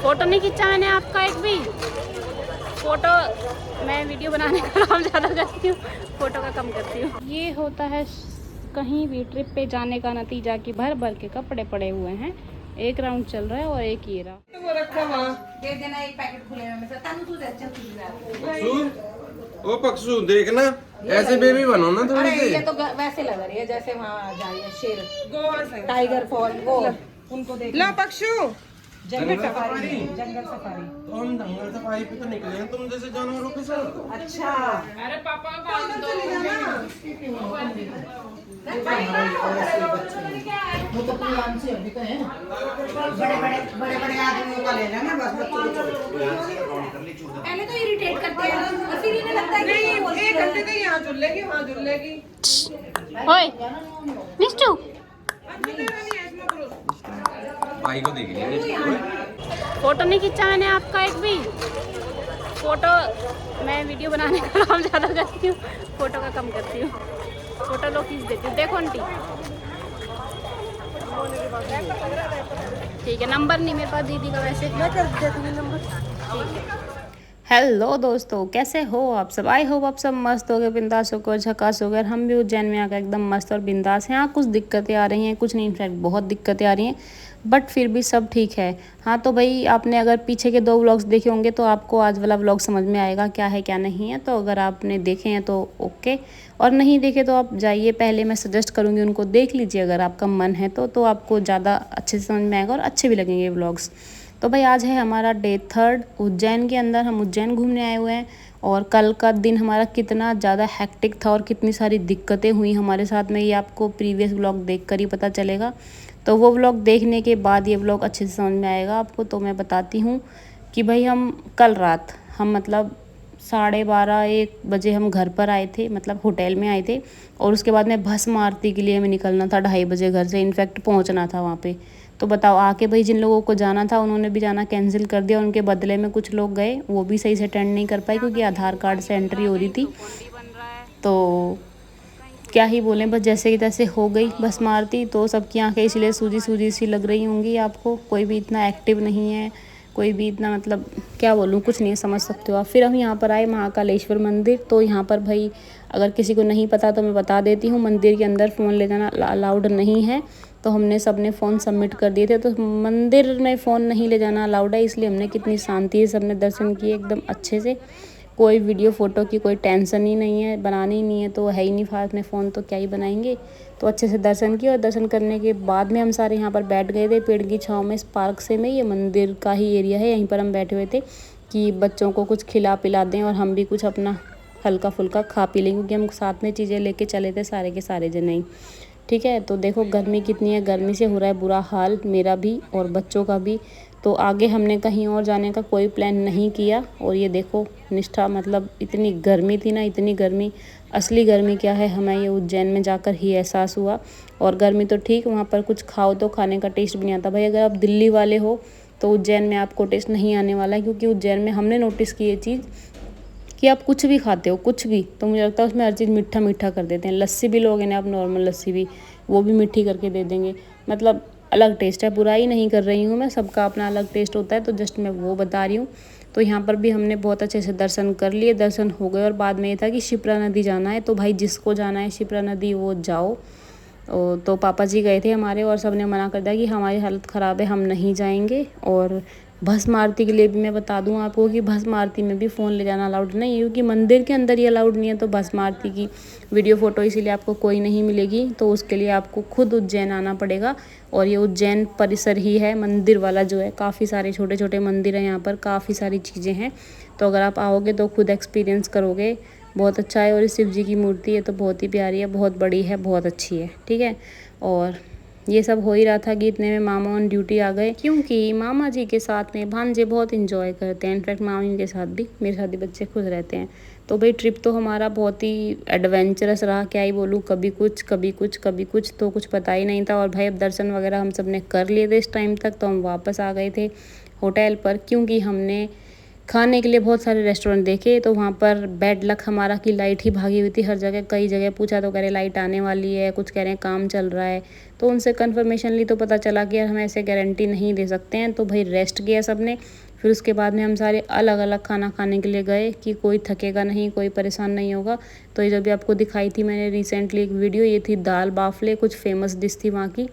Photo नहीं खींचा मैंने आपका एक भी फोटो। मैं वीडियो बनाने का काम ज़्यादा करती हूँ, फोटो का कम करती हूँ। ये होता है कहीं भी ट्रिप पे जाने का नतीजा कि भर भर के कपड़े पड़े हुए हैं। एक राउंड चल रहा है और एक ये रहा। वो रखा वहाँ दे देना एक पैकेट खुले में से तनु तू दे चल ओ पक्षु देखना, ऐसे बेबी बनो ना थोड़ी सी। ये तो वैसे लग रही है जैसे वहाँ जा रही है शेर टाइगर फॉल वो उनको देख ला पक्षु जंगल सफारी जंगल सफारी। तो हम जंगल सफारी पे तो निकले हैं तुम जैसे जानवरों के साथ। अच्छा अरे पापा वो तो प्लान से अभी तो है बड़े आदमियों का लेना ना बस पहले तो इरिटेट करते हैं फिर इन्हें लगता है नहीं एक घंटे तो यहाँ जुड़ लेगी वहाँ जुड़ लेगी। ओए मिस्टू भाई को देख लिया। फोटो नहीं खींचा मैंने आपका एक भी फोटो। मैं वीडियो बनाने का काम ज़्यादा करती हूँ, फोटो का कम करती हूँ। फोटो लो खींच देती हूँ। देखो आंटी ठीक है, नंबर नहीं मेरे पास दीदी का, वैसे मैं कर देती नंबर। ठीक है। हेलो दोस्तों, कैसे हो आप सब? आई होप आप सब मस्त हो गए, बिंदास हो गए, झकास हो गए। हम भी उज्जैन में आकर एकदम मस्त और बिंदास हैं। हाँ कुछ दिक्कतें आ रही हैं, कुछ नहीं, इनफैक्ट बहुत दिक्कतें आ रही हैं, बट फिर भी सब ठीक है। हाँ तो भाई आपने अगर पीछे के 2 व्लॉग्स देखे होंगे तो आपको आज वाला व्लॉग समझ में आएगा क्या है क्या नहीं है। तो अगर आपने देखे हैं तो ओके, और नहीं देखे तो आप जाइए, पहले मैं सजेस्ट करूँगी उनको देख लीजिए अगर आपका मन है तो आपको ज़्यादा अच्छे से समझ में आएगा और अच्छे भी लगेंगे व्लॉग्स। तो भाई आज है हमारा डे 3 उज्जैन के अंदर। हम उज्जैन घूमने आए हुए हैं और कल का दिन हमारा कितना ज़्यादा हैक्टिक था और कितनी सारी दिक्कतें हुई हमारे साथ में, ये आपको प्रीवियस व्लॉग देखकर ही पता चलेगा। तो वो व्लॉग देखने के बाद ये व्लॉग अच्छे से समझ में आएगा आपको। तो मैं बताती हूँ कि भाई हम कल रात हम मतलब 12:30-1 बजे हम घर पर आए थे, मतलब होटल में आए थे। और उसके बाद में भस्म आरती के लिए हमें निकलना था 2:30 बजे घर से, इनफैक्ट पहुँचना था वहाँ पे। तो बताओ आके भाई जिन लोगों को जाना था उन्होंने भी जाना कैंसिल कर दिया, उनके बदले में कुछ लोग गए, वो भी सही से अटेंड नहीं कर पाए क्योंकि आधार कार्ड से एंट्री हो रही थी। तो क्या ही बोलें, बस जैसे कि तैसे हो गई भस्म आरती। तो सबकी आंखें इसलिए सूजी सूजी सी लग रही होंगी आपको, कोई भी इतना एक्टिव नहीं है, कोई भी इतना मतलब क्या बोलूँ, कुछ नहीं समझ सकते हो आप। फिर हम यहाँ पर आए महाकालेश्वर मंदिर। तो यहाँ पर भाई अगर किसी को नहीं पता तो मैं बता देती हूँ, मंदिर के अंदर फ़ोन ले जाना अलाउड नहीं है। तो हमने सबने फ़ोन सबमिट कर दिए थे, तो मंदिर में फ़ोन नहीं ले जाना अलाउड है, इसलिए हमने कितनी शांति से सबने दर्शन किए एकदम अच्छे से। कोई वीडियो फ़ोटो की कोई टेंशन ही नहीं है, बनानी ही नहीं है तो है ही नहीं फालतू में फ़ोन, तो क्या ही बनाएंगे। तो अच्छे से दर्शन किए और दर्शन करने के बाद में हम सारे यहाँ पर बैठ गए थे पेड़ की छाँव में, इस पार्क से में, ये मंदिर का ही एरिया है, यहीं पर हम बैठे हुए थे कि बच्चों को कुछ खिला पिला दें और हम भी कुछ अपना हल्का फुल्का खा पी लें, क्योंकि हम साथ में चीज़ें लेके चले थे सारे के सारे जने ही। ठीक है, तो देखो गर्मी कितनी है, गर्मी से हो रहा है बुरा हाल मेरा भी और बच्चों का भी। तो आगे हमने कहीं और जाने का कोई प्लान नहीं किया। और ये देखो निष्ठा, मतलब इतनी गर्मी थी ना, इतनी गर्मी, असली गर्मी क्या है हमें ये उज्जैन में जाकर ही एहसास हुआ। और गर्मी तो ठीक, वहाँ पर कुछ खाओ तो खाने का टेस्ट भी नहीं आता। भाई अगर आप दिल्ली वाले हो तो उज्जैन में आपको टेस्ट नहीं आने वाला है, क्योंकि उज्जैन में हमने नोटिस की ये चीज़ कि आप कुछ भी खाते हो कुछ भी, तो मुझे लगता है उसमें हर चीज़ मीठा मीठा कर देते हैं। लस्सी भी लोगे ना आप, नॉर्मल लस्सी भी, वो भी मीठी करके दे देंगे। मतलब अलग टेस्ट है, बुराई नहीं कर रही हूँ मैं, सबका अपना अलग टेस्ट होता है, तो जस्ट मैं वो बता रही हूँ। तो यहाँ पर भी हमने बहुत अच्छे से दर्शन कर लिए, दर्शन हो गए। और बाद में ये था कि शिप्रा नदी जाना है, तो भाई जिसको जाना है शिप्रा नदी वो जाओ। तो पापा जी गए थे हमारे और सब ने मना कर दिया कि हमारी हालत ख़राब है, हम नहीं जाएंगे। और भस्म आरती के लिए भी मैं बता दूं आपको कि भस्म आरती में भी फ़ोन ले जाना अलाउड नहीं है, क्योंकि मंदिर के अंदर ही अलाउड नहीं है। तो भस्म आरती की वीडियो फ़ोटो इसीलिए आपको कोई नहीं मिलेगी, तो उसके लिए आपको खुद उज्जैन आना पड़ेगा। और ये उज्जैन परिसर ही है मंदिर वाला जो है, काफ़ी सारे छोटे छोटे मंदिर हैं यहाँ पर, काफ़ी सारी चीज़ें हैं। तो अगर आप आओगे तो खुद एक्सपीरियंस करोगे, बहुत अच्छा है। और इस शिव जी की मूर्ति है तो बहुत ही प्यारी है, बहुत बड़ी है, बहुत अच्छी है। ठीक है, और ये सब हो ही रहा था कि इतने में मामा ऑन ड्यूटी आ गए, क्योंकि मामा जी के साथ में भांजे बहुत इंजॉय करते हैं। इनफैक्ट मामी के साथ भी, मेरे साथ भी बच्चे खुश रहते हैं। तो भाई ट्रिप तो हमारा बहुत ही एडवेंचरस रहा, क्या ही बोलूँ, कभी कुछ कभी कुछ कभी कुछ, तो कुछ पता ही नहीं था। और भाई अब दर्शन वगैरह हम सब ने कर लिए थे इस टाइम तक, तो हम वापस आ गए थे होटल पर, क्योंकि हमने खाने के लिए बहुत सारे रेस्टोरेंट देखे, तो वहाँ पर बैड लक हमारा कि लाइट ही भागी हुई थी हर जगह। कई जगह पूछा तो कह रहे लाइट आने वाली है, कुछ कह रहे हैं काम चल रहा है। तो उनसे कंफर्मेशन ली तो पता चला कि यार हम ऐसे गारंटी नहीं दे सकते हैं। तो भाई रेस्ट किया सब ने। फिर उसके बाद में हम सारे अलग अलग खाना खाने के लिए गए कि कोई थकेगा नहीं, कोई परेशान नहीं होगा। तो ये जो भी आपको दिखाई थी मैंने रिसेंटली एक वीडियो, ये थी दाल बाफले, कुछ फेमस डिश थी वहाँ की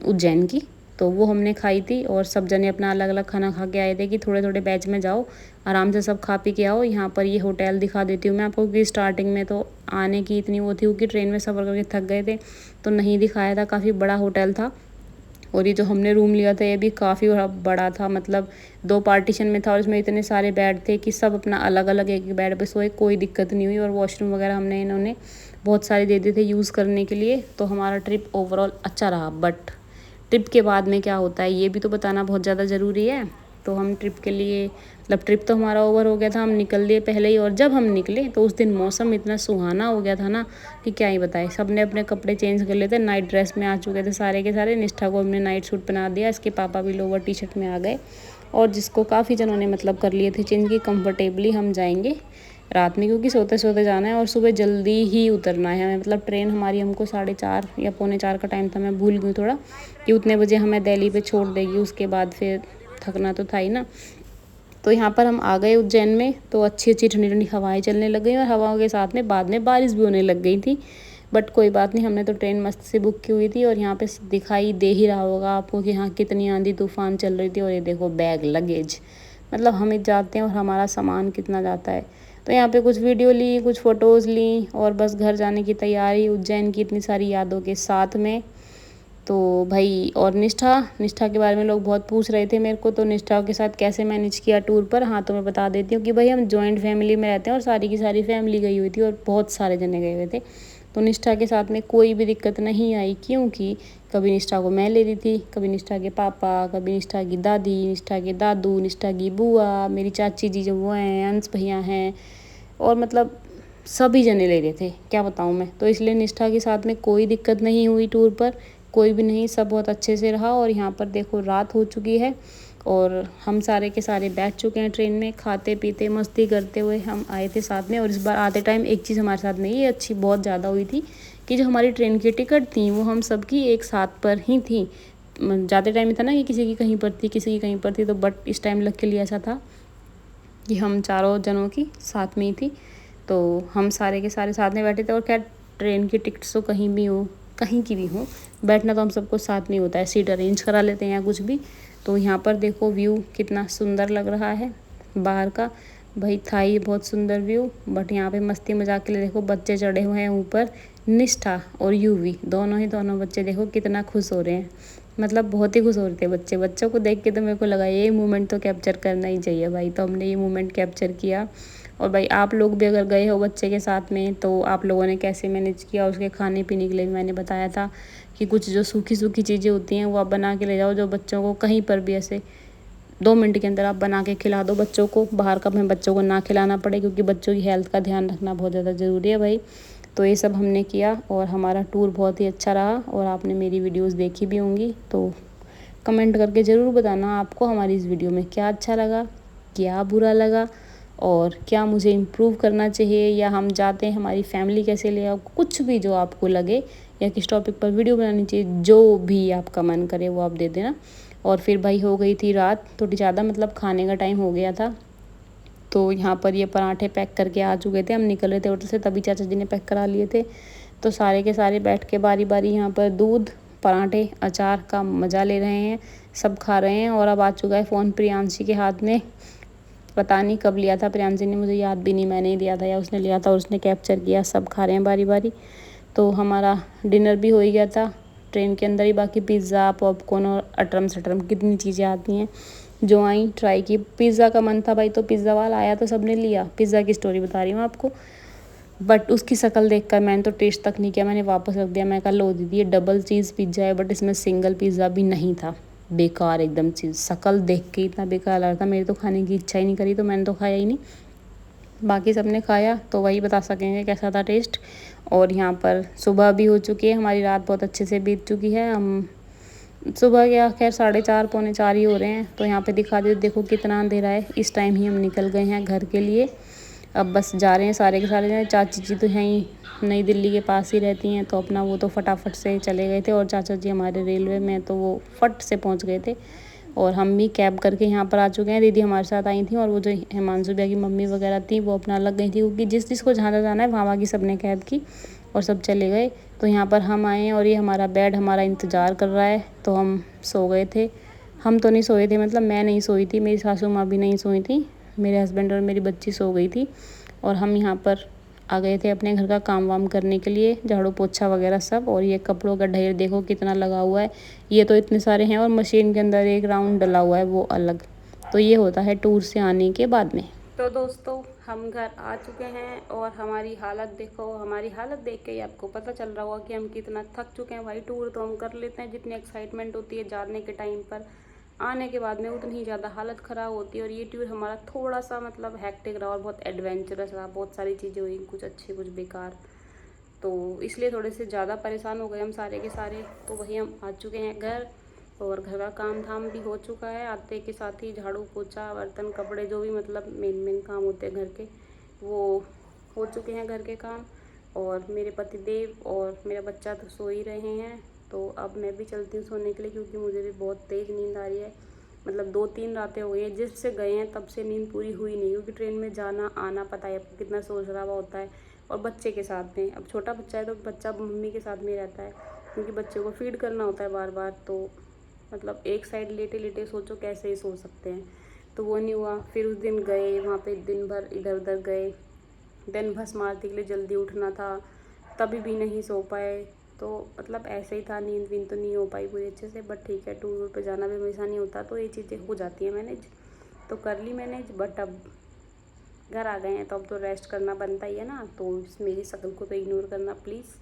उज्जैन की। तो वो हमने खाई थी और सब जने अपना अलग अलग खाना खा के आए थे कि थोड़े थोड़े बैच में जाओ, आराम से सब खा पी के आओ। यहाँ पर ये होटल दिखा देती हूँ मैं आपको, क्योंकि स्टार्टिंग में तो आने की इतनी वो थी क्योंकि ट्रेन में सफ़र करके थक गए थे तो नहीं दिखाया था। काफ़ी बड़ा होटल था और ये जो हमने रूम लिया था ये भी काफ़ी बड़ा था, मतलब 2 पार्टीशन में था और इसमें इतने सारे बेड थे कि सब अपना अलग अलग एक बेड पे सोए, कोई दिक्कत नहीं हुई। और वॉशरूम वगैरह हमने इन्होंने बहुत सारे दे दिए थे यूज़ करने के लिए। तो हमारा ट्रिप ओवरऑल अच्छा रहा। बट ट्रिप के बाद में क्या होता है ये भी तो बताना बहुत ज़्यादा ज़रूरी है। तो हम ट्रिप के लिए, मतलब ट्रिप तो हमारा ओवर हो गया था, हम निकल लिए पहले ही। और जब हम निकले तो उस दिन मौसम इतना सुहाना हो गया था ना कि क्या ही बताए। सब ने अपने कपड़े चेंज कर लिए थे, नाइट ड्रेस में आ चुके थे सारे के सारे। निष्ठा को हमने नाइट सूट पहना दिया, इसके पापा भी लोअर टी शर्ट में आ गए। और जिसको काफ़ी जनों ने मतलब कर लिए थे चेंज की कंफर्टेबली हम जाएंगे रात में, क्योंकि सोते सोते जाना है और सुबह जल्दी ही उतरना है हमें। मतलब ट्रेन हमारी हमको 4:30 या 3:45 का टाइम था, मैं भूल गई थोड़ा, कि उतने बजे हमें दिल्ली पे छोड़ देगी। उसके बाद फिर थकना तो था ही ना। तो यहाँ पर हम आ गए उज्जैन में, तो अच्छी अच्छी ठंडी ठंडी हवाएं चलने लग गई और हवाओं के साथ में बाद में बारिश भी होने लग गई थी। बट कोई बात नहीं, हमने तो ट्रेन मस्त से बुक की हुई थी। और यहाँ पे दिखाई दे ही रहा होगा आपको कि यहाँ कितनी आंधी तूफान चल रही थी। और ये देखो बैग लगेज, मतलब हम जाते हैं और हमारा सामान कितना जाता है। तो यहाँ पे कुछ वीडियो ली, कुछ फ़ोटोज़ ली और बस घर जाने की तैयारी उज्जैन की इतनी सारी यादों के साथ में। तो भाई और निष्ठा के बारे में लोग बहुत पूछ रहे थे मेरे को, तो निष्ठा के साथ कैसे मैनेज किया टूर पर। हाँ तो मैं बता देती हूँ कि भाई हम जॉइंट फैमिली में रहते हैं और सारी की सारी फैमिली गई हुई थी और बहुत सारे जने गए हुए थे। तो निष्ठा के साथ में कोई भी दिक्कत नहीं आई, क्योंकि कभी निष्ठा को मैं ले रही थी, कभी निष्ठा के पापा, कभी निष्ठा की दादी, निष्ठा के दादू, निष्ठा की बुआ, मेरी चाची जी जो वो हैं, अंश भैया हैं, और मतलब सभी जने ले रहे थे, क्या बताऊँ मैं। तो इसलिए निष्ठा के साथ में कोई दिक्कत नहीं हुई टूर पर, कोई भी नहीं, सब बहुत अच्छे से रहा। और यहाँ पर देखो रात हो चुकी है और हम सारे के सारे बैठ चुके हैं ट्रेन में, खाते पीते मस्ती करते हुए हम आए थे साथ में। और इस बार आते टाइम एक चीज़ हमारे साथ नहीं, ये अच्छी बहुत ज़्यादा हुई थी कि जो हमारी ट्रेन की टिकट थी वो हम सबकी एक साथ पर ही थी। जाते टाइम था ना कि किसी की कहीं पर थी, किसी की कहीं पर थी, तो बट इस टाइम लग के लिए ऐसा था कि हम चारों जनों की साथ में ही थी। तो हम सारे के सारे साथ में बैठे थे। और क्या, ट्रेन की टिकट तो कहीं भी हो, कहीं की भी हो, बैठना तो हम सबको साथ में होता है, सीट अरेंज करा लेते हैं या कुछ भी। तो यहाँ पर देखो व्यू कितना सुंदर लग रहा है बाहर का, भाई था ही बहुत सुंदर व्यू। बट यहाँ पे मस्ती मजाक के लिए देखो बच्चे चढ़े हुए हैं ऊपर, निष्ठा और यूवी दोनों बच्चे देखो कितना खुश हो रहे हैं, मतलब बहुत ही खुश हो रहे थे बच्चे। बच्चों को देख के तो मेरे को लगा ये मोमेंट तो कैप्चर करना ही चाहिए भाई, तो हमने ये मोमेंट कैप्चर किया। और भाई आप लोग भी अगर गए हो बच्चे के साथ में तो आप लोगों ने कैसे मैनेज किया। उसके खाने पीने के लिए मैंने बताया था कि कुछ जो सूखी सूखी चीज़ें होती हैं वो आप बना के ले जाओ, जो बच्चों को कहीं पर भी ऐसे 2 मिनट के अंदर आप बना के खिला दो बच्चों को, बाहर का हमें बच्चों को ना खिलाना पड़े, क्योंकि बच्चों की हेल्थ का ध्यान रखना बहुत ज़्यादा ज़रूरी है भाई। तो ये सब हमने किया और हमारा टूर बहुत ही अच्छा रहा। और आपने मेरी वीडियोस देखी भी होंगी, तो कमेंट करके ज़रूर बताना आपको हमारी इस वीडियो में क्या अच्छा लगा, क्या बुरा लगा, और क्या मुझे इम्प्रूव करना चाहिए, या हम जाते हैं हमारी फैमिली कैसे ले आओ, कुछ भी जो आपको लगे, या किस टॉपिक पर वीडियो बनानी चाहिए, जो भी आपका मन करे वो आप दे देना। और फिर भाई हो गई थी रात थोड़ी ज़्यादा, मतलब खाने का टाइम हो गया था। तो यहाँ पर ये पराठे पैक करके आ चुके थे, हम निकल रहे थे होटल से, तभी चाचा जी ने पैक करा लिए थे। तो सारे के सारे बैठ के बारी बारी यहाँ पर दूध, पराठे, अचार का मज़ा ले रहे हैं, सब खा रहे हैं। और अब आ चुका है फ़ोन प्रियांशी के हाथ में, पता नहीं कब लिया था प्रियांशी ने, मुझे याद भी नहीं, मैंने ही लिया था या उसने लिया था, और उसने कैप्चर किया। सब खा रहे हैं बारी बारी। तो हमारा डिनर भी हो ही गया था ट्रेन के अंदर ही। बाकी पिज़्ज़ा, पॉपकॉर्न और अटरम सटरम कितनी चीज़ें आती हैं जो आई, ट्राई की। पिज़्ज़ा का मन था भाई, तो पिज़्ज़ा वाला आया तो सबने लिया। पिज़्ज़ा की स्टोरी बता रही हूँ आपको। बट उसकी शक्ल देखकर मैंने तो टेस्ट तक नहीं किया, मैंने वापस रख दिया। मैं कहा लो दीदी ये डबल चीज़ पिज़्ज़ा है, बट इसमें सिंगल पिज़्ज़ा भी नहीं था, बेकार एकदम चीज़। शक्ल देख के इतना बेकार लग रहा था, मेरी तो खाने की इच्छा ही नहीं करी, तो मैंने तो खाया ही नहीं। बाकी सबने खाया तो वही बता सकेंगे कैसा था टेस्ट। और यहाँ पर सुबह भी हो चुकी है हमारी, रात बहुत अच्छे से बीत चुकी है। हम सुबह के खैर 4:30 पौने 4 ही हो रहे हैं। तो यहाँ पे दिखा दो, देखो कितना अंधेरा है। इस टाइम ही हम निकल गए हैं घर के लिए। अब बस जा रहे हैं सारे के सारे। चाची जी तो यहीं नई दिल्ली के पास ही रहती हैं, तो अपना वो तो फटाफट से चले गए थे। और चाचा जी हमारे रेलवे में, तो वो फट से पहुँच गए थे। और हम भी कैब करके यहाँ पर आ चुके हैं। दीदी हमारे साथ आई थी, और वो जो हिमांशु भैया की मम्मी वगैरह थी वो अपना अलग गई थी, क्योंकि जिस जिसको जहाँ जाना है वहाँ की सबने कैब की और सब चले गए। तो यहाँ पर हम आए, और ये हमारा बेड हमारा इंतज़ार कर रहा है। तो हम सो गए थे। हम तो नहीं सोए थे, मतलब मैं नहीं सोई थी, मेरी सासू माँ भी नहीं सोई थी, मेरे हस्बैंड और मेरी बच्ची सो गई थी। और हम यहाँ पर आ गए थे अपने घर का काम वाम करने के लिए, झाड़ू पोछा वगैरह सब। और ये कपड़ों का ढेर देखो कितना लगा हुआ है। ये तो इतने सारे हैं, और मशीन के अंदर एक राउंड डला हुआ है वो अलग। तो ये होता है टूर से आने के बाद में। तो दोस्तों हम घर आ चुके हैं, और हमारी हालत देखो। हमारी हालत देख के ही आपको पता चल रहा होगा कि हम कितना थक चुके हैं। भाई टूर तो हम कर लेते हैं, जितनी एक्साइटमेंट होती है जाने के टाइम पर, आने के बाद में उतनी ही ज़्यादा हालत ख़राब होती है। और ये टूर हमारा थोड़ा सा मतलब हैक्टिक रहा, और बहुत एडवेंचरस रहा। बहुत सारी चीज़ें हुई, कुछ अच्छी कुछ बेकार, तो इसलिए थोड़े से ज़्यादा परेशान हो गए हम सारे के सारे। तो वही हम आ चुके हैं घर, और घर का काम धाम भी हो चुका है। आते के साथ ही झाड़ू पोछा बर्तन कपड़े जो भी मतलब मेन काम होते हैं घर के, वो हो चुके हैं घर के काम। और मेरे पति देव और मेरा बच्चा तो सो ही रहे हैं। तो अब मैं भी चलती हूँ सोने के लिए, क्योंकि मुझे भी बहुत तेज़ नींद आ रही है। मतलब 2-3 रातें हो गई हैं जिस से गए हैं, तब से नींद पूरी हुई नहीं, क्योंकि ट्रेन में जाना आना पता है आपको कितना शोर शराबा होता है। और बच्चे के साथ में, अब छोटा बच्चा है तो बच्चा मम्मी के साथ में रहता है, क्योंकि बच्चे को फीड करना होता है बार बार। तो मतलब एक साइड लेटे लेटे सोचो कैसे ही सो सकते हैं, तो वो नहीं हुआ। फिर उस दिन गए वहाँ पे, दिन भर इधर उधर गए, दिन भर मारने के लिए जल्दी उठना था, तभी भी नहीं सो पाए। तो मतलब ऐसे ही था, नींद वींद तो नहीं हो पाई पूरी अच्छे से। बट ठीक है, टूर पे जाना भी हमेशा नहीं होता, तो ये चीज़ें हो जाती हैं मैनेज, तो कर ली मैनेज। बट अब घर आ गए हैं, तो अब तो रेस्ट करना बनता ही है ना। तो मेरी शक्ल को तो इग्नोर करना प्लीज़,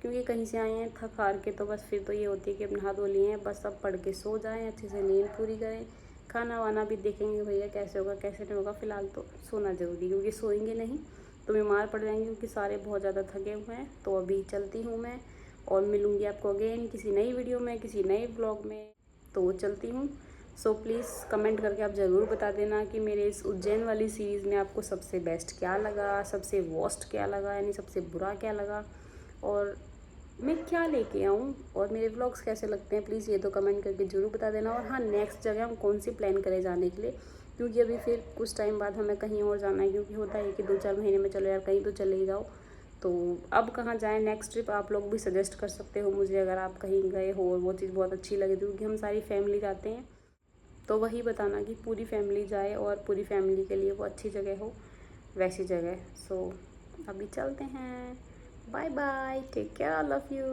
क्योंकि कहीं से आए हैं थक हार के। तो बस फिर तो ये होती है कि अब नहा धो लिए हैं, बस अब पढ़ के सो जाएं, अच्छे से नींद पूरी करें। खाना वाना भी देखेंगे भैया कैसे होगा कैसे नहीं होगा। फ़िलहाल तो सोना ज़रूरी, क्योंकि सोएंगे नहीं तो बीमार पड़ जाएंगे, क्योंकि सारे बहुत ज़्यादा थके हुए हैं। तो अभी चलती हूँ मैं, और मिलूँगी आपको अगेन किसी नई वीडियो में, किसी नए ब्लॉग में। तो चलती हूँ। सो प्लीज़ कमेंट करके आप ज़रूर बता देना कि मेरे इस उज्जैन वाली सीरीज़ में आपको सबसे बेस्ट क्या लगा, सबसे वर्स्ट क्या लगा, यानी सबसे बुरा क्या लगा, और मैं क्या लेके आऊँ, और मेरे व्लॉग्स कैसे लगते हैं। प्लीज़ ये तो कमेंट करके ज़रूर बता देना। और हाँ, नेक्स्ट जगह हम कौन सी प्लान करें जाने के लिए, क्योंकि अभी फिर कुछ टाइम बाद हमें कहीं और जाना है। क्योंकि होता है कि 2-4 महीने में चलो यार कहीं तो चले ही जाओ। तो अब कहाँ जाएं नेक्स्ट ट्रिप, आप लोग भी सजेस्ट कर सकते हो मुझे, अगर आप कहीं गए हो और वो चीज़ बहुत अच्छी लगी, क्योंकि हम सारी फैमिली जाते हैं। तो वही बताना कि पूरी फैमिली जाए, और पूरी फैमिली के लिए वो अच्छी जगह हो, वैसी जगह। सो अभी चलते हैं, bye bye, take care, I love you.